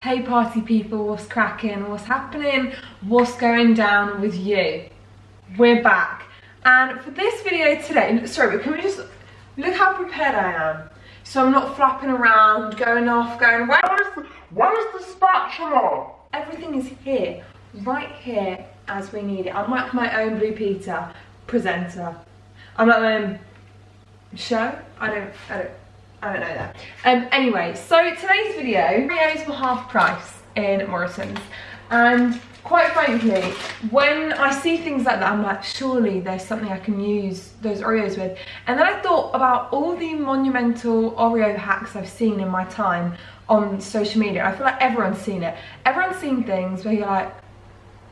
Hey party people, what's cracking? What's happening? What's going down with you? We're back. And for this video today, sorry, but can we just look how prepared I am? So I'm not flapping around, going off, going, where's the spatula? Everything is here, right here as we need it. I'm like my own Blue Peter presenter. I'm like my own show? I don't know that. Anyway, so today's video, Oreos were half price in Morrison's, and quite frankly, when I see things like that, I'm like, surely there's something I can use those Oreos with. And then I thought about all the monumental Oreo hacks I've seen in my time on social media. I feel like everyone's seen it. Everyone's seen things where you're like,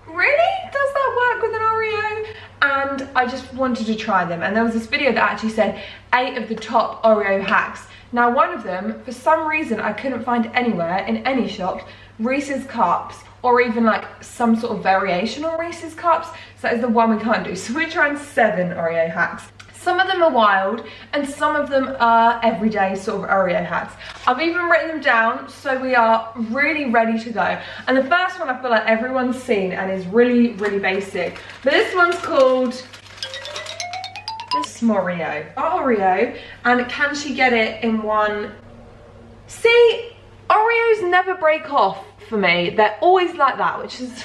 really? Does that work with an Oreo? And I just wanted to try them. And there was this video that actually said 8 of the top Oreo hacks. Now one of them, for some reason I couldn't find anywhere in any shops, Reese's Cups, or even like some sort of variation on Reese's Cups. So that is the one we can't do. So we're trying 7 Oreo hacks. Some of them are wild and some of them are everyday sort of Oreo hacks. I've even written them down, so we are really ready to go. And the first one I feel like everyone's seen and is really, really basic. But this one's called Oreo. And can she get it in one? See, Oreos never break off for me. They're always like that, which is,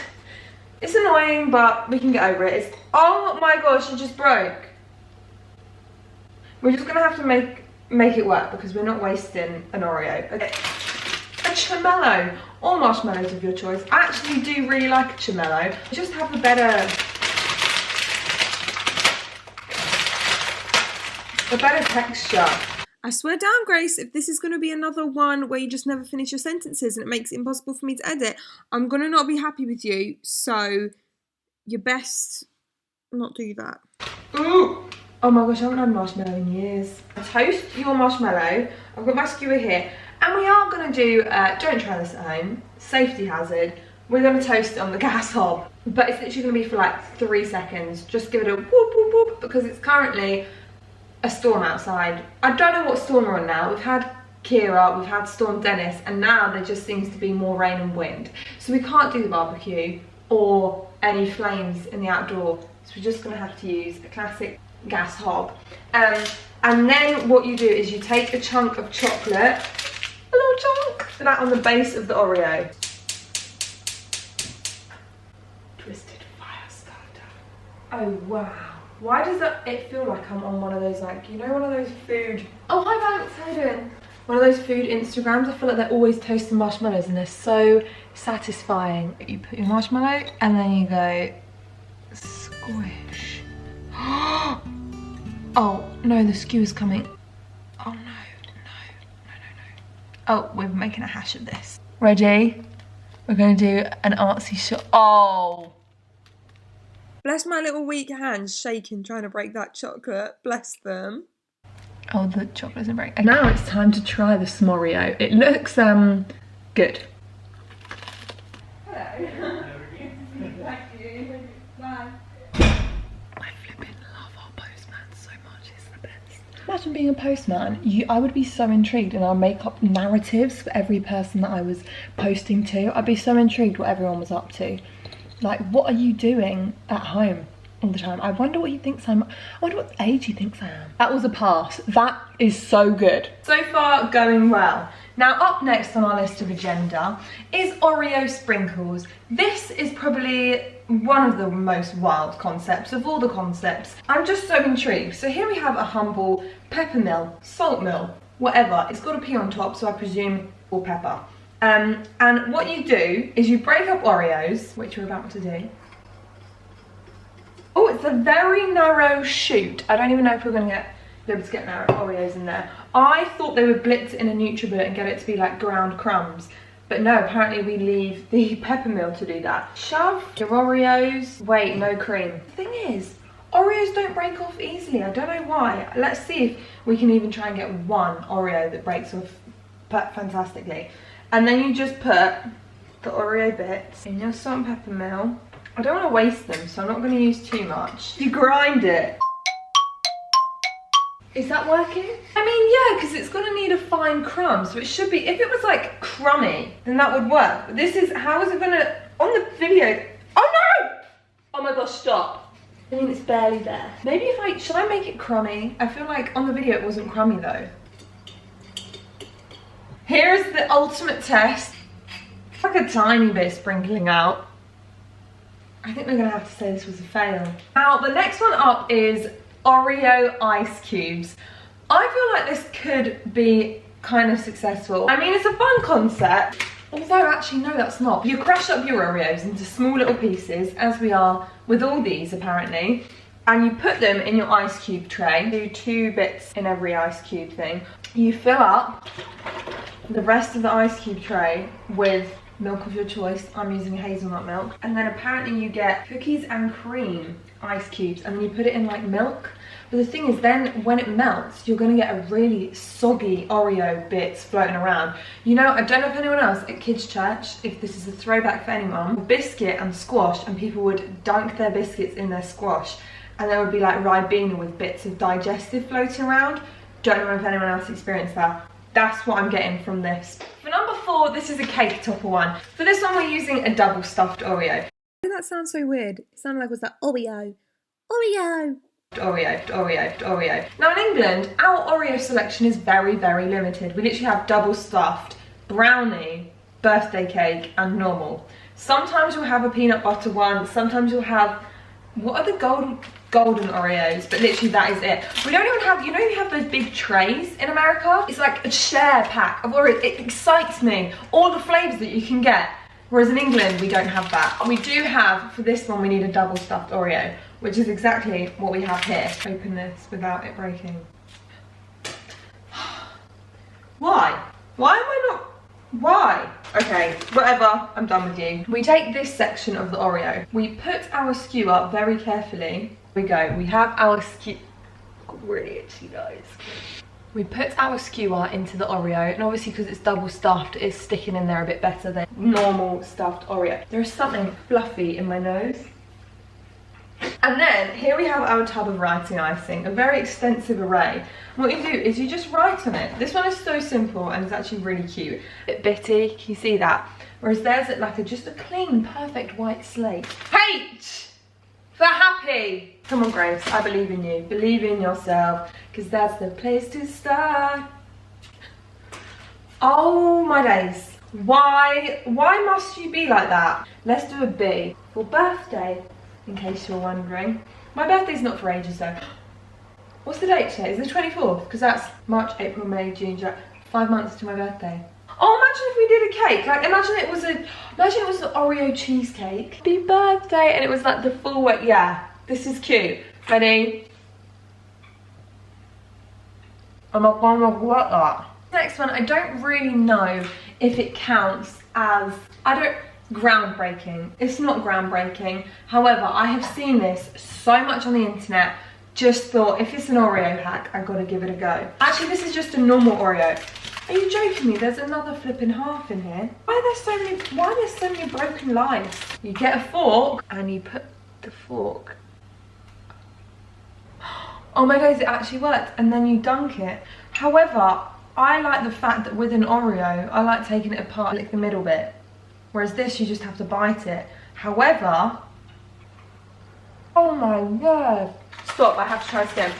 it's annoying, but we can get over it. It's, oh my gosh, it just broke. We're just gonna have to make it work because we're not wasting an Oreo. Okay. A chamello or marshmallows of your choice. I actually do really like a chamello. Just have a better texture. I swear down, Grace, if this is going to be another one where you just never finish your sentences and it makes it impossible for me to edit, I'm going to not be happy with you. So you best not do that. Ooh. Oh my gosh, I haven't had marshmallow in years. Toast your marshmallow. I've got my skewer here. And we are going to do, don't try this at home, safety hazard. We're going to toast it on the gas hob. But it's literally going to be for like 3 seconds. Just give it a whoop, whoop, whoop, because it's currently a storm outside. I don't know what storm we're on now. We've had Kira, we've had Storm Dennis, and now there just seems to be more rain and wind. So we can't do the barbecue or any flames in the outdoor. So we're just going to have to use a classic gas hob. And then what you do is you take a chunk of chocolate, a little chunk, put that on the base of the Oreo. Twisted fire starter. Oh wow. Why does it feel like I'm on one of those, like, you know, one of those food, oh hi Vance, how you doing? One of those food Instagrams. I feel like they're always toasting marshmallows and they're so satisfying. You put your marshmallow and then you go squish. Oh no, the skewer's coming. Oh no. Oh, we're making a hash of this. Ready? We're gonna do an artsy shot. Oh. Bless my little weak hands shaking trying to break that chocolate. Bless them. Oh, the chocolate isn't breaking. Now it's time to try the Oreo. It looks good. Hello. Thank you. Bye. I flipping love our postman so much. It's the best. Imagine being a postman. I would be so intrigued, and I'll make up narratives for every person that I was posting to. I'd be so intrigued what everyone was up to. Like, what are you doing at home all the time? I wonder what he thinks I wonder what age he thinks I am. That was a pass. That is so good. So far, going well. Now, up next on our list of agenda is Oreo sprinkles. This is probably one of the most wild concepts of all the concepts. I'm just so intrigued. So here we have a humble pepper mill, salt mill, whatever. It's got a P on top, so I presume all pepper. And what you do is you break up Oreos, which we're about to do. Oh, it's a very narrow shoot. I don't even know if we're going to be able to get narrow Oreos in there. I thought they would blitz it in a NutriBullet and get it to be like ground crumbs. But no, apparently we leave the pepper mill to do that. Shove your Oreos. Wait, no cream. The thing is, Oreos don't break off easily. I don't know why. Let's see if we can even try and get one Oreo that breaks off fantastically. And then you just put the Oreo bits in your salt and pepper mill. I don't want to waste them, so I'm not going to use too much. You grind it. Is that working? I mean, yeah, because it's gonna need a fine crumb, so it should be, if it was like crummy, then that would work. But this is, how is it gonna, on the video, oh no! Oh my gosh, stop. I mean, it's barely there. Maybe should I make it crummy? I feel like on the video it wasn't crummy though. Here's the ultimate test. Like a tiny bit sprinkling out. I think we're gonna have to say this was a fail. Now, the next one up is Oreo ice cubes. I feel like this could be kind of successful. I mean, it's a fun concept, although actually no, that's not. You crush up your Oreos into small little pieces, as we are with all these apparently, and you put them in your ice cube tray. Do 2 bits in every ice cube thing. You fill up the rest of the ice cube tray with milk of your choice. I'm using hazelnut milk. And then apparently you get cookies and cream ice cubes, and then you put it in like milk. But the thing is, then when it melts, you're gonna get a really soggy Oreo bits floating around. You know, I don't know if anyone else at kids' church, if this is a throwback for anyone, biscuit and squash, and people would dunk their biscuits in their squash, and there would be like Ribena with bits of digestive floating around. Don't know if anyone else experienced that. That's what I'm getting from this. For number 4, this is a cake topper one. For this one, we're using a double stuffed Oreo. That sounds so weird. It sounded like it was that Oreo. Oreo. Oreo, Oreo, Oreo. Now in England, our Oreo selection is very, very limited. We literally have double stuffed, brownie, birthday cake, and normal. Sometimes you'll have a peanut butter one, sometimes you'll have, what are the golden Oreos? But literally that is it. We don't even have, you know you have those big trays in America? It's like a share pack of Oreos. It excites me, all the flavours that you can get. Whereas in England, we don't have that. We do have, for this one, we need a double stuffed Oreo, which is exactly what we have here. Open this without it breaking. Why? Why am I not, why? Okay, whatever, I'm done with you. We take this section of the Oreo. We put our skewer very carefully. Here we go, we have our skewer, really itchy guys. We put our skewer into the Oreo, and obviously because it's double stuffed, it's sticking in there a bit better than normal stuffed Oreo. There is something fluffy in my nose. And then here we have our tub of writing icing, a very extensive array. What you do is you just write on it. This one is so simple and it's actually really cute. A bit bitty, can you see that? Whereas there's like just a clean, perfect white slate. H for happy. Come on, Grace, I believe in you. Believe in yourself, because that's the place to start. Oh my days. Why must you be like that? Let's do a B for birthday, in case you're wondering. My birthday's not for ages though. What's the date today? Is it the 24th? Because that's March, April, May, June, July. 5 months to my birthday. Oh, imagine if we did a cake. Like, imagine it was an Oreo cheesecake. Happy birthday, and it was like the full way. Yeah, this is cute. Ready? I'm not gonna regret that. Next one, I don't really know if it counts as, groundbreaking. It's not groundbreaking. However, I have seen this so much on the internet. Just thought, if it's an Oreo hack, I've got to give it a go. Actually, this is just a normal Oreo. Are you joking me? There's another flipping half in here. Why are there so many broken lives? You get a fork and you put the fork. Oh my days, it actually worked. And then you dunk it. However, I like the fact that with an Oreo, I like taking it apart and lick the middle bit. Whereas this, you just have to bite it. However, oh my word. Stop, I have to try this again.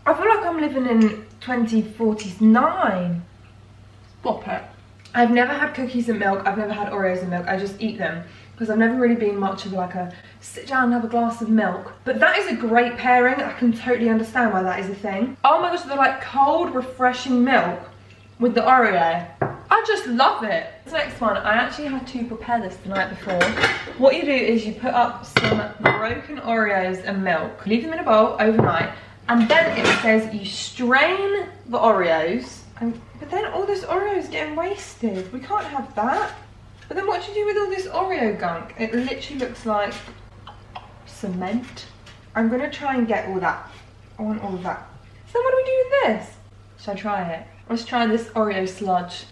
I feel like I'm living in 2049. Stop it. I've never had cookies and milk. I've never had Oreos and milk. I just eat them. Because I've never really been much of like a sit down and have a glass of milk. But that is a great pairing. I can totally understand why that is a thing. Oh my gosh, they're like cold, refreshing milk with the Oreo. I just love it. This next one, I actually had to prepare this the night before. What you do is you put up some broken Oreos and milk. Leave them in a bowl overnight. And then it says you strain the Oreos. But then all this Oreo is getting wasted. We can't have that. But then what do you do with all this Oreo gunk? It literally looks like cement. I'm gonna try and get all that. I want all of that. So then what do we do with this? Should I try it? Let's try this Oreo sludge.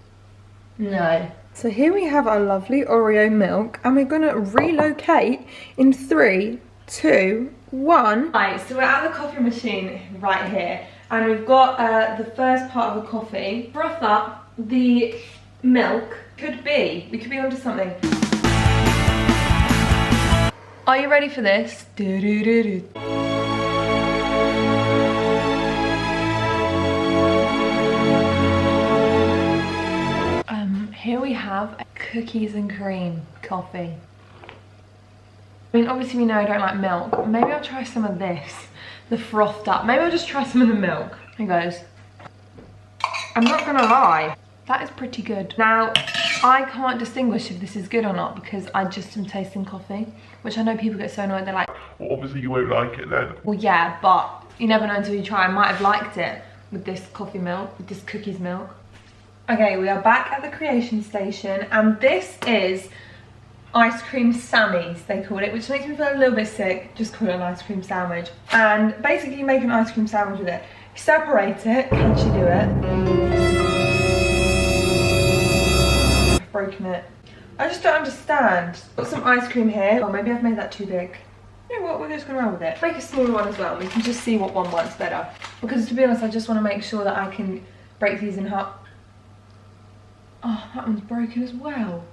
No. So here we have our lovely Oreo milk, and we're gonna relocate in 3, 2, 1. Right, so we're at the coffee machine right here. And we've got the first part of a coffee. Froth up the milk. We could be onto something. Are you ready for this? Here we have a cookies and cream coffee. I mean, obviously we know I don't like milk. Maybe I'll try some of this, the frothed up. Maybe I'll just try some of the milk. Here goes. I'm not gonna lie, that is pretty good. Now, I can't distinguish if this is good or not because I just am tasting coffee, which I know people get so annoyed, they're like, well, obviously you won't like it then. well, yeah, but you never know until you try. I might have liked it with this coffee milk, with this cookies milk. Okay, we are back at the creation station, and this is ice cream Sammy's, they call it, which makes me feel a little bit sick. Just call it an ice cream sandwich. And basically you make an ice cream sandwich with it. Separate it. Can she do it? I've broken it. I just don't understand. Got some ice cream here. Oh, maybe I've made that too big. You know what, we're just gonna roll with it. Make a smaller one as well, and we can just see what one works better. Because to be honest, I just want to make sure that I can break these in half. Oh, that one's broken as well.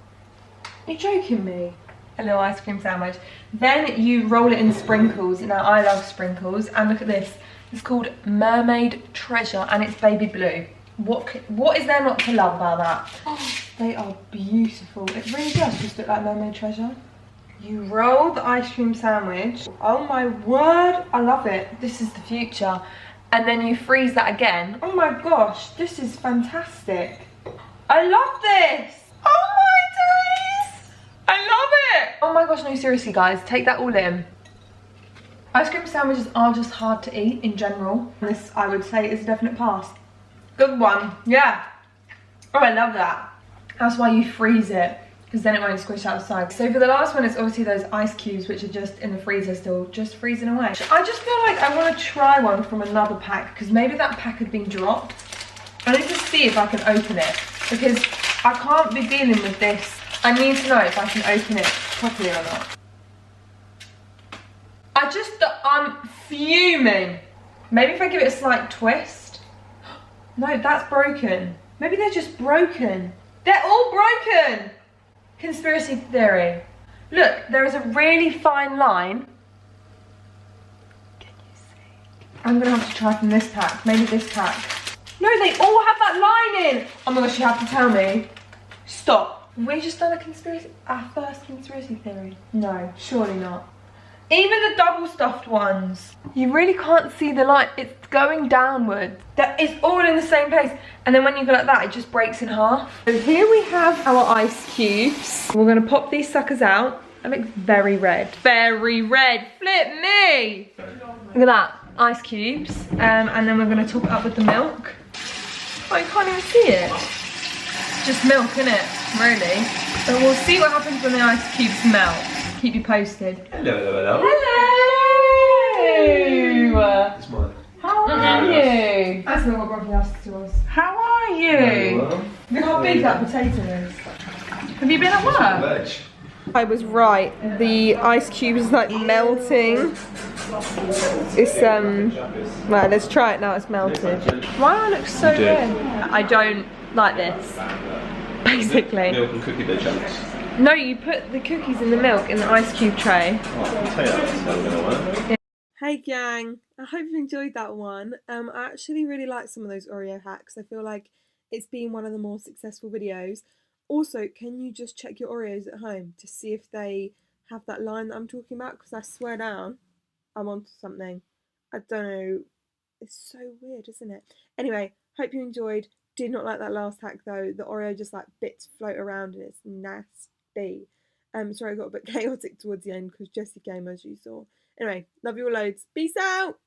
Are you joking me? A little ice cream sandwich. Then you roll it in sprinkles. Now I love sprinkles. And look at this. It's called Mermaid Treasure and it's baby blue. What is there not to love about that? Oh, they are beautiful. It really does just look like Mermaid Treasure. You roll the ice cream sandwich. Oh my word, I love it. This is the future. And then you freeze that again. Oh my gosh, this is fantastic. I love this. Oh my days. I love it. Oh my gosh, no, seriously guys, take that all in. Ice cream sandwiches are just hard to eat in general. This, I would say, is a definite pass. Good one, yeah. Oh, I love that. That's why you freeze it, because then it won't squish outside. So for the last one, it's obviously those ice cubes, which are just in the freezer still, just freezing away. I just feel like I want to try one from another pack, because maybe that pack had been dropped. I need to see if I can open it, because I can't be dealing with this. I need to know if I can open it properly or not. I'm fuming. Maybe if I give it a slight twist. No, that's broken. Maybe they're just broken. They're all broken. Conspiracy theory. Look, there is a really fine line. Can you see? I'm gonna have to try from this pack. Maybe this pack. No, they all have that line in. Oh my gosh, you have to tell me. Stop. We just done our first conspiracy theory. No, surely not. Even the double stuffed ones. You really can't see the line. It's going downwards. It's all in the same place. And then when you go like that, it just breaks in half. So here we have our ice cubes. We're gonna pop these suckers out. That looks very red. Very red. Flip me. Look at that. Ice cubes. And then we're gonna top it up with the milk. Oh, you can't even see it. Just milk, innit? Really. So we'll see what happens when the ice cubes melt. Keep you posted. Hello, hello, hello. Hello! It's mine. How are you? That's not what Robbie asked to us. How are you? Look how big that potato is. Have you been at work? Veg. I was right. The ice cube is like melting. It's right, let's try it now. It's melted. Why do I look so You do. red? I don't like this. Basically. Milk and cookie dough chunks. No, you put the cookies in the milk in the ice cube tray. Oh, I can tell you that's never gonna work. Hey gang, I hope you enjoyed that one. I actually really like some of those Oreo hacks. I feel like it's been one of the more successful videos. Also, can you just check your Oreos at home to see if they have that line that I'm talking about? Because I swear down, I'm onto something. I don't know. It's so weird, isn't it? Anyway, hope you enjoyed. Did not like that last hack though. The Oreo just like bits float around and it's nasty. Sorry I got a bit chaotic towards the end because Jessie came as you saw. Anyway, love you all loads. Peace out!